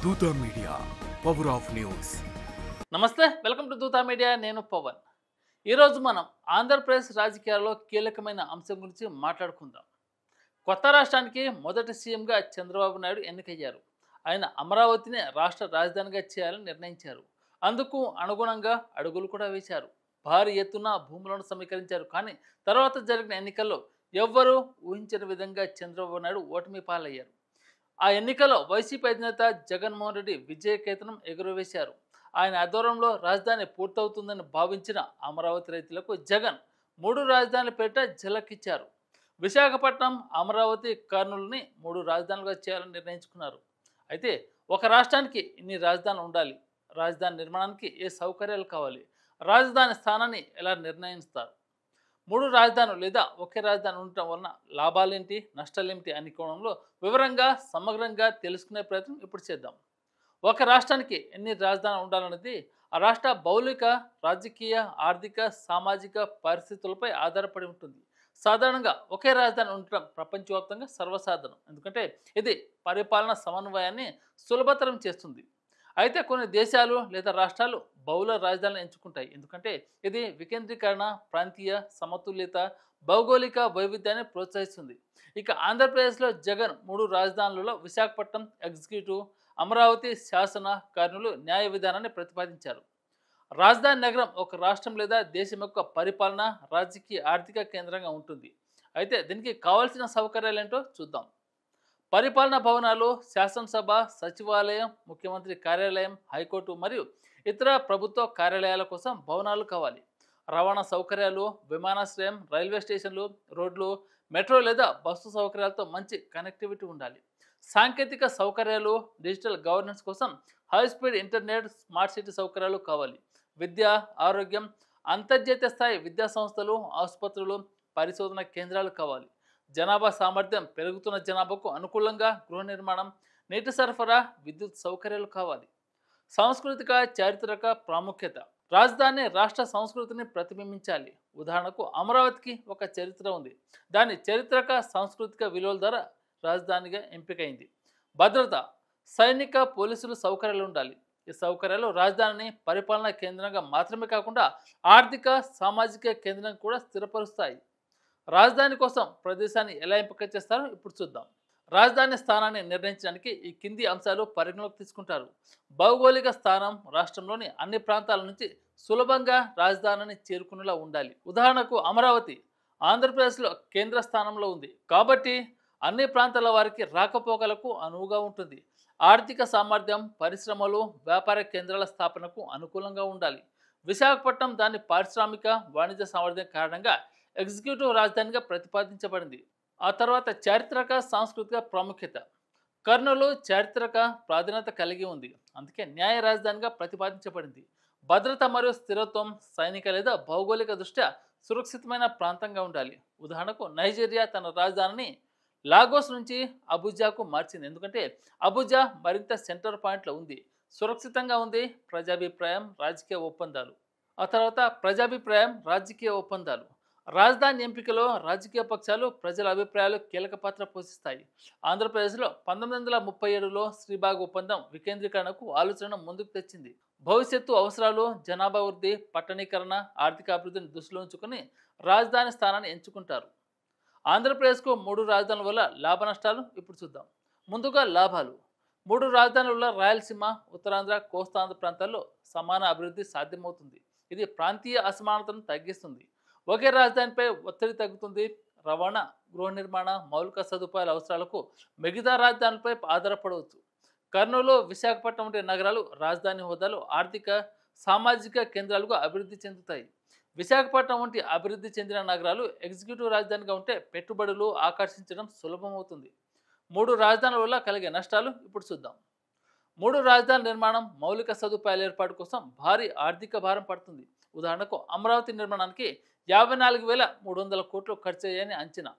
దూత media power of news. నమస్తే, welcome to Dootha media. నేను పవన్. ఈరోజు మనం ఆంధ్రప్రదేశ్ రాజకీయాల్లో కీలకమైన అంశం గురించి మాట్లాడుకుందాం. కొత్త రాష్ట్రానికి మొదటి సీఎంగా చంద్రబాబు నాయుడు ఎన్నికయ్యారు. ఆయన అమరావతిని రాష్ట్ర రాజధానిగా చేయాలని నిర్ణయించారు. అందుకు అనుగుణంగా అడుగులు కూడా వేశారు. భారీ ఎత్తున భూములను సమీకరించారు. కానీ తర్వాత జరిగిన ఎన్నికల్లో ఎవ్వరూ ఊహించని విధంగా చంద్రబాబు నాయుడు ఓటమి పాలయ్యారు. ఆ ఎన్నికల్లో వైసీపీ అధినేత జగన్మోహన్ రెడ్డి విజయకేతనం ఎగురవేశారు. ఆయన ఆధ్వర్యంలో రాజధాని పూర్తవుతుందని భావించిన అమరావతి రైతులకు జగన్ మూడు రాజధానుల పేరిట ఝలకిచ్చారు. విశాఖపట్నం, అమరావతి, కర్నూలుని మూడు రాజధానులుగా చేయాలని నిర్ణయించుకున్నారు. అయితే ఒక రాష్ట్రానికి ఇన్ని రాజధానులు ఉండాలి, రాజధాని నిర్మాణానికి ఏ సౌకర్యాలు కావాలి, రాజధాని స్థానాన్ని ఎలా నిర్ణయిస్తారు, మూడు రాజధానులు లేదా ఒకే రాజధాని ఉండటం వలన లాభాలేంటి, నష్టాలేంటి అనే కోణంలో వివరంగా సమగ్రంగా తెలుసుకునే ప్రయత్నం ఇప్పుడు చేద్దాం. ఒక రాష్ట్రానికి ఎన్ని రాజధానులు ఉండాలన్నది ఆ రాష్ట్ర భౌలిక, రాజకీయ, ఆర్థిక, సామాజిక పరిస్థితులపై ఆధారపడి ఉంటుంది. సాధారణంగా ఒకే రాజధాని ఉండటం ప్రపంచవ్యాప్తంగా సర్వసాధారణం, ఎందుకంటే ఇది పరిపాలన సమన్వయాన్ని సులభతరం చేస్తుంది. అయితే కొన్ని దేశాలు లేదా రాష్ట్రాలు బహుళ రాజధానులను ఎంచుకుంటాయి, ఎందుకంటే ఇది వికేంద్రీకరణ, ప్రాంతీయ సమతుల్యత, భౌగోళిక వైవిధ్యాన్ని ప్రోత్సహిస్తుంది. ఇక ఆంధ్రప్రదేశ్లో జగన్ మూడు రాజధానులలో విశాఖపట్నం ఎగ్జిక్యూటివ్, అమరావతి శాసన, కర్నూలు న్యాయ విధానాన్ని ప్రతిపాదించారు. రాజధాని నగరం ఒక రాష్ట్రం లేదా దేశం యొక్క పరిపాలన, రాజకీయ, ఆర్థిక కేంద్రంగా ఉంటుంది. అయితే దీనికి కావాల్సిన సౌకర్యాలు ఏంటో చూద్దాం. పరిపాలనా భవనాలు, శాసనసభ, సచివాలయం, ముఖ్యమంత్రి కార్యాలయం, హైకోర్టు మరియు ఇతర ప్రభుత్వ కార్యాలయాల కోసం భవనాలు కావాలి. రవాణా సౌకర్యాలు, విమానాశ్రయం, రైల్వే స్టేషన్లు, రోడ్లు, మెట్రో లేదా బస్సు సౌకర్యాలతో మంచి కనెక్టివిటీ ఉండాలి. సాంకేతిక సౌకర్యాలు, డిజిటల్ గవర్నెన్స్ కోసం high speed internet, smart city సౌకర్యాలు కావాలి. విద్య, ఆరోగ్యం, అంతర్జాతీయ స్థాయి విద్యా సంస్థలు, ఆసుపత్రులు, పరిశోధన కేంద్రాలు కావాలి. జనాభా సామర్థ్యం, పెరుగుతున్న జనాభాకు అనుకూలంగా గృహ నిర్మాణం, నీటి సరఫరా, విద్యుత్ సౌకర్యాలు కావాలి. సాంస్కృతిక, చారిత్రక ప్రాముఖ్యత, రాజధాని రాష్ట్ర సంస్కృతిని ప్రతిబింబించాలి. ఉదాహరణకు అమరావతికి ఒక చరిత్ర ఉంది, దాని చారిత్రక సాంస్కృతిక విలువల ద్వారా రాజధానిగా ఎంపికైంది. భద్రత, సైనిక, పోలీసులు సౌకర్యాలు ఉండాలి. ఈ సౌకర్యాలు రాజధానిని పరిపాలనా కేంద్రంగా మాత్రమే కాకుండా ఆర్థిక, సామాజిక కేంద్రంగా కూడా స్థిరపరుస్తాయి. రాజధాని కోసం ప్రదేశాన్ని ఎలా ఎంపిక చేస్తారో ఇప్పుడు చూద్దాం. రాజధాని స్థానాన్ని నిర్ణయించడానికి ఈ కింది అంశాలు పరిగణలోకి తీసుకుంటారు. భౌగోళిక స్థానం, రాష్ట్రంలోని అన్ని ప్రాంతాల నుంచి సులభంగా రాజధానిని చేరుకునేలా ఉండాలి. ఉదాహరణకు అమరావతి ఆంధ్రప్రదేశ్లో కేంద్ర స్థానంలో ఉంది, కాబట్టి అన్ని ప్రాంతాల వారికి రాకపోకలకు అనువుగా ఉంటుంది. ఆర్థిక సామర్థ్యం, పరిశ్రమలు, వ్యాపార కేంద్రాల స్థాపనకు అనుకూలంగా ఉండాలి. విశాఖపట్నం దాని పారిశ్రామిక, వాణిజ్య సామర్థ్యం కారణంగా ఎగ్జిక్యూటివ్ రాజధానిగా ప్రతిపాదించబడింది. ఆ తర్వాత చారిత్రక, సాంస్కృతిక ప్రాముఖ్యత, కర్నూలు చారిత్రక ప్రాధాన్యత కలిగి ఉంది, అందుకే న్యాయ రాజధానిగా ప్రతిపాదించబడింది. భద్రత మరియు స్థిరత్వం, సైనిక లేదా భౌగోళిక దృష్ట్యా సురక్షితమైన ప్రాంతంగా ఉండాలి. ఉదాహరణకు నైజీరియా తన రాజధానిని లాగోస్ నుంచి అబుజాకు మార్చింది, ఎందుకంటే అబుజా మరింత సెంటర్ పాయింట్లో ఉంది, సురక్షితంగా ఉంది. ప్రజాభిప్రాయం, రాజకీయ ఒప్పందాలు. ఆ తర్వాత ప్రజాభిప్రాయం, రాజకీయ ఒప్పందాలు, రాజధాని ఎంపికలో రాజకీయ పక్షాలు, ప్రజల అభిప్రాయాలు కీలక పాత్ర పోషిస్తాయి. ఆంధ్రప్రదేశ్లో 1937లో శ్రీబాగ్ ఒప్పందం వికేంద్రీకరణకు ఆలోచనను ముందుకు తెచ్చింది. భవిష్యత్తు అవసరాలు, జనాభా వృద్ధి, పట్టణీకరణ, ఆర్థిక అభివృద్ధిని దృష్టిలో ఉంచుకొని రాజధాని స్థానాన్ని ఎంచుకుంటారు. ఆంధ్రప్రదేశ్కు మూడు రాజధానుల వల్ల లాభ నష్టాలు ఇప్పుడు చూద్దాం. ముందుగా లాభాలు. మూడు రాజధానుల వల్ల రాయలసీమ, ఉత్తరాంధ్ర, కోస్తాంధ్ర ప్రాంతాల్లో సమాన అభివృద్ధి సాధ్యమవుతుంది. ఇది ప్రాంతీయ అసమానతను తగ్గిస్తుంది. ఒకే రాజధానిపై ఒత్తిడి తగ్గుతుంది. రవాణా, గృహ నిర్మాణ, మౌలిక సదుపాయాల అవసరాలకు మిగతా రాజధానులపై ఆధారపడవచ్చు. కర్నూలు, విశాఖపట్నం వంటి నగరాలు రాజధాని హోదాలో ఆర్థిక, సామాజిక కేంద్రాలుగా అభివృద్ధి చెందుతాయి. విశాఖపట్నం వంటి అభివృద్ధి చెందిన నగరాలు ఎగ్జిక్యూటివ్ రాజధానిగా ఉంటే పెట్టుబడులు ఆకర్షించడం సులభమవుతుంది. మూడు రాజధానుల వల్ల కలిగే నష్టాలు ఇప్పుడు చూద్దాం. మూడు రాజధానుల నిర్మాణం మౌలిక సదుపాయాల ఏర్పాటు కోసం భారీ ఆర్థిక భారం పడుతుంది. ఉదాహరణకు అమరావతి నిర్మాణానికి 54,300 కోట్లు ఖర్చు అయ్యాయని అంచనా.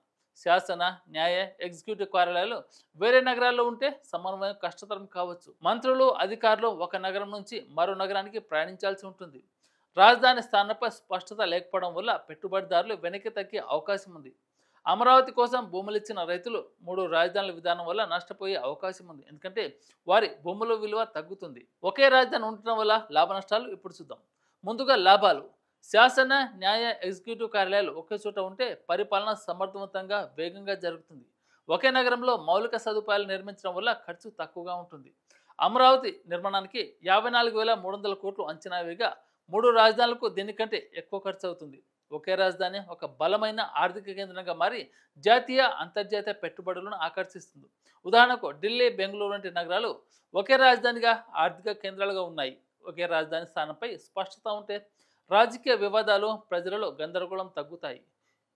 శాసన, న్యాయ, ఎగ్జిక్యూటివ్ కార్యాలయాలు వేరే నగరాల్లో ఉంటే సమన్వయం కష్టతరం కావచ్చు. మంత్రులు, అధికారులు ఒక నగరం నుంచి మరో నగరానికి ప్రయాణించాల్సి ఉంటుంది. రాజధాని స్థానంపై స్పష్టత లేకపోవడం వల్ల పెట్టుబడిదారులు వెనక్కి తగ్గే అవకాశం ఉంది. అమరావతి కోసం భూములు ఇచ్చిన రైతులు 3 రాజధానుల విధానం వల్ల నష్టపోయే అవకాశం ఉంది. ఎందుకంటే వారి భూముల విలువ తగ్గుతుంది. ఒకే రాజధాని ఉండటం వల్ల లాభ నష్టాలు ఇప్పుడు చూద్దాం. ముందుగా లాభాలు. శాసన, న్యాయ, ఎగ్జిక్యూటివ్ కార్యాలయాలు ఒకే చోట ఉంటే పరిపాలన సమర్థవంతంగా, వేగంగా జరుగుతుంది. ఒకే నగరంలో మౌలిక సదుపాయాలు నిర్మించడం వల్ల ఖర్చు తక్కువగా ఉంటుంది. అమరావతి నిర్మాణానికి 54,300 కోట్లు అంచనా వేయగా 3 రాజధానులకు దీనికంటే ఎక్కువ ఖర్చు అవుతుంది. ఒకే రాజధాని ఒక బలమైన ఆర్థిక కేంద్రంగా మారి జాతీయ, అంతర్జాతీయ పెట్టుబడులను ఆకర్షిస్తుంది. ఉదాహరణకు ఢిల్లీ, బెంగళూరు వంటి నగరాలు ఒకే రాజధానిగా ఆర్థిక కేంద్రాలుగా ఉన్నాయి. ఒకే రాజధాని స్థానంపై స్పష్టత ఉంటే రాజకీయ వివాదాలు, ప్రజలలో గందరగోళం తగ్గుతాయి.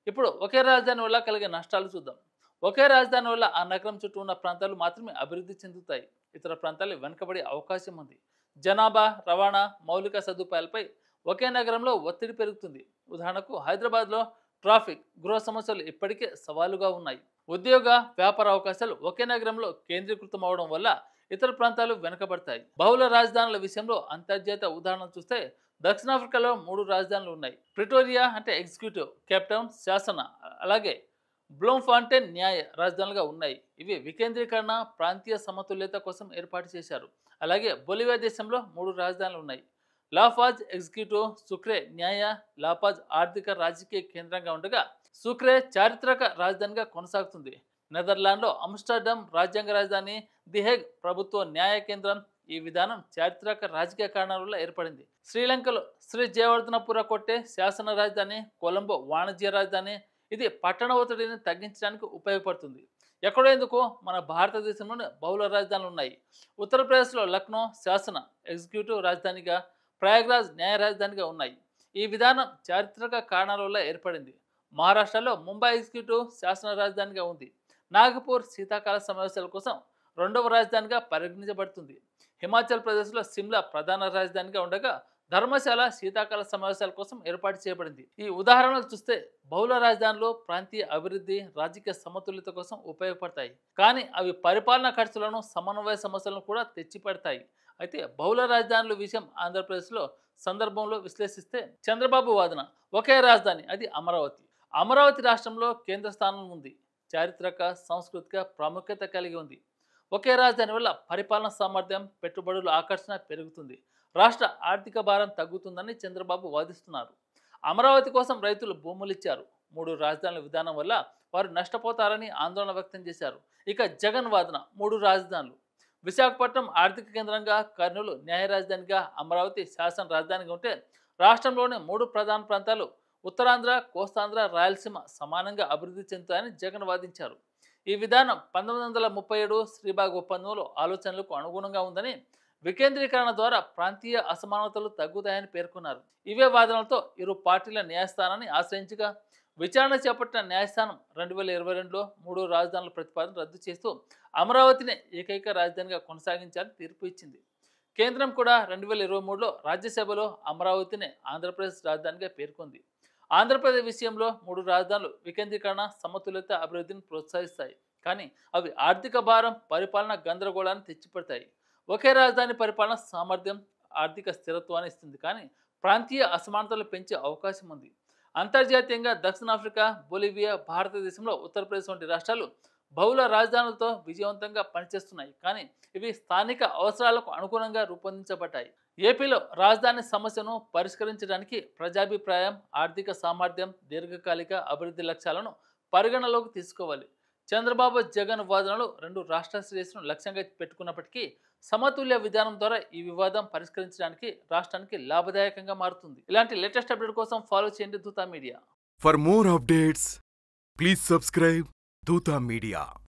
ఇప్పుడు ఒకే రాజధాని వల్ల కలిగే నష్టాలు చూద్దాం. ఒకే రాజధాని వల్ల ఆ నగరం చుట్టూ ఉన్న ప్రాంతాలు మాత్రమే అభివృద్ధి చెందుతాయి. ఇతర ప్రాంతాలు వెనుకబడే అవకాశం ఉంది. జనాభా, రవాణా, మౌలిక సదుపాయాలపై ఒకే నగరంలో ఒత్తిడి పెరుగుతుంది. ఉదాహరణకు హైదరాబాద్లో ట్రాఫిక్, గృహ సమస్యలు ఇప్పటికే సవాలుగా ఉన్నాయి. ఉద్యోగ, వ్యాపార అవకాశాలు ఒకే నగరంలో కేంద్రీకృతం అవడం వల్ల ఇతర ప్రాంతాలు వెనుకబడతాయి. బహుళ రాజధానుల విషయంలో అంతర్జాతీయ ఉదాహరణలు చూస్తే దక్షిణాఫ్రికాలో 3 రాజధానులు ఉన్నాయి. ప్రిటోరియా అంటే ఎగ్జిక్యూటివ్, కేప్ టౌన్ శాసన, అలాగే బ్లూమ్ఫాంటైన్ న్యాయ రాజధానులుగా ఉన్నాయి. ఇవి వికేంద్రీకరణ, ప్రాంతీయ సమతుల్యత కోసం ఏర్పాటు చేశారు. అలాగే బొలివియా దేశంలో 3 రాజధానులు ఉన్నాయి. లాఫాజ్ ఎగ్జిక్యూటివ్, సుక్రే న్యాయ, లాపాజ్ ఆర్థిక, రాజకీయ కేంద్రంగా ఉండగా సుక్రే చారిత్రక రాజధానిగా కొనసాగుతుంది. నెదర్లాండ్లో ఆమ్స్టర్డామ్ రాజ్యాంగ రాజధాని, ది హేగ్ ప్రభుత్వ న్యాయ కేంద్రం. ఈ విధానం చారిత్రక, రాజకీయ కారణాల వల్ల ఏర్పడింది. శ్రీలంకలో శ్రీ జయవర్ధనపుర కొట్టే శాసన రాజధాని, కొలంబో వాణిజ్య రాజధాని. ఇది పట్టణ ఒత్తిడిని తగ్గించడానికి ఉపయోగపడుతుంది. ఎక్కడో ఎందుకు మన భారతదేశంలోనే బహుళ రాజధానులు ఉన్నాయి. ఉత్తరప్రదేశ్లో లక్నో శాసన, ఎగ్జిక్యూటివ్ రాజధానిగా, ప్రయాగ్రాజ్ న్యాయ రాజధానిగా ఉన్నాయి. ఈ విధానం చారిత్రక కారణాల వల్ల ఏర్పడింది. మహారాష్ట్రలో ముంబై ఎగ్జిక్యూటివ్ శాసన రాజధానిగా ఉంది. నాగపూర్ శీతాకాల సమావేశాల కోసం 2వ రాజధానిగా పరిగణించబడుతుంది. హిమాచల్ ప్రదేశ్లో సిమ్లా ప్రధాన రాజధానిగా ఉండగా ధర్మశాల శీతాకాల సమావేశాల కోసం ఏర్పాటు చేయబడింది. ఈ ఉదాహరణలు చూస్తే బహుళ రాజధానులు ప్రాంతీయ అభివృద్ధి, రాజకీయ సమతుల్యత కోసం ఉపయోగపడతాయి. కానీ అవి పరిపాలనా ఖర్చులను, సమన్వయ సమస్యలను కూడా తెచ్చిపెడతాయి. అయితే బహుళ రాజధానుల విషయం ఆంధ్రప్రదేశ్లో సందర్భంలో విశ్లేషిస్తే చంద్రబాబు వాదన ఒకే రాజధాని, అది అమరావతి. అమరావతి రాష్ట్రంలో కేంద్ర స్థానం ఉంది. చారిత్రక, సాంస్కృతిక ప్రాముఖ్యత కలిగి ఉంది. ఒకే రాజధాని వల్ల పరిపాలన సామర్థ్యం, పెట్టుబడుల ఆకర్షణ పెరుగుతుంది. రాష్ట్ర ఆర్థిక భారం తగ్గుతుందని చంద్రబాబు వాదిస్తున్నారు. అమరావతి కోసం రైతులు భూములు ఇచ్చారు. 3 రాజధానుల విధానం వల్ల వారు నష్టపోతారని ఆందోళన వ్యక్తం చేశారు. ఇక జగన్ వాదన 3 రాజధానులు. విశాఖపట్నం ఆర్థిక కేంద్రంగా, కర్నూలు న్యాయ రాజధానిగా, అమరావతి శాసన రాజధానిగా ఉంటే రాష్ట్రంలోని 3 ప్రధాన ప్రాంతాలు ఉత్తరాంధ్ర, కోస్తాంధ్ర, రాయలసీమ సమానంగా అభివృద్ధి చెందుతాయని జగన్ వాదించారు. ఈ విధానం 1937 శ్రీబాగ్ ఒప్పందంలో ఆలోచనలకు అనుగుణంగా ఉందని, వికేంద్రీకరణ ద్వారా ప్రాంతీయ అసమానతలు తగ్గుతాయని పేర్కొన్నారు. ఇవే వాదనలతో ఇరు పార్టీల న్యాయస్థానాన్ని ఆశ్రయించగా విచారణ చేపట్టిన న్యాయస్థానం 2022లో 3 రాజధానుల ప్రతిపాదన రద్దు చేస్తూ అమరావతిని ఏకైక రాజధానిగా కొనసాగించాలని తీర్పు ఇచ్చింది. కేంద్రం కూడా 2023లో రాజ్యసభలో అమరావతిని ఆంధ్రప్రదేశ్ రాజధానిగా పేర్కొంది. ఆంధ్రప్రదేశ్ విషయంలో 3 రాజధానులు వికేంద్రీకరణ, సమతుల్యత, అభివృద్ధిని ప్రోత్సహిస్తాయి. కానీ అవి ఆర్థిక భారం, పరిపాలన గందరగోళాన్ని తెచ్చిపెడతాయి. ఒకే రాజధాని పరిపాలన సామర్థ్యం, ఆర్థిక స్థిరత్వాన్ని ఇస్తుంది. కానీ ప్రాంతీయ అసమానతలు పెంచే అవకాశం ఉంది. అంతర్జాతీయంగా దక్షిణాఫ్రికా, బొలివియా, భారతదేశంలో ఉత్తరప్రదేశ్ వంటి రాష్ట్రాలు బహుళ రాజధానులతో విజయవంతంగా పనిచేస్తున్నాయి. కానీ ఇవి స్థానిక అవసరాలకు అనుగుణంగా రూపొందించబడ్డాయి. ఏపీలో రాజధాని సమస్యను పరిష్కరించడానికి ప్రజాభిప్రాయం, ఆర్థిక సామర్థ్యం, దీర్ఘకాలిక అభివృద్ధి లక్ష్యాలను పరిగణలోకి తీసుకోవాలి. చంద్రబాబు, జగన్ వాదనలు 2 రాష్ట్ర శ్రేయస్సును లక్ష్యంగా పెట్టుకున్నప్పటికీ సమతుల్య విధానం ద్వారా ఈ వివాదం పరిష్కరించడానికి రాష్ట్రానికి లాభదాయకంగా మారుతుంది. ఇలాంటి లేటెస్ట్ అప్డేట్ కోసం ఫాలో చేయండి Dootha media. For more updates, please subscribe Doota Media.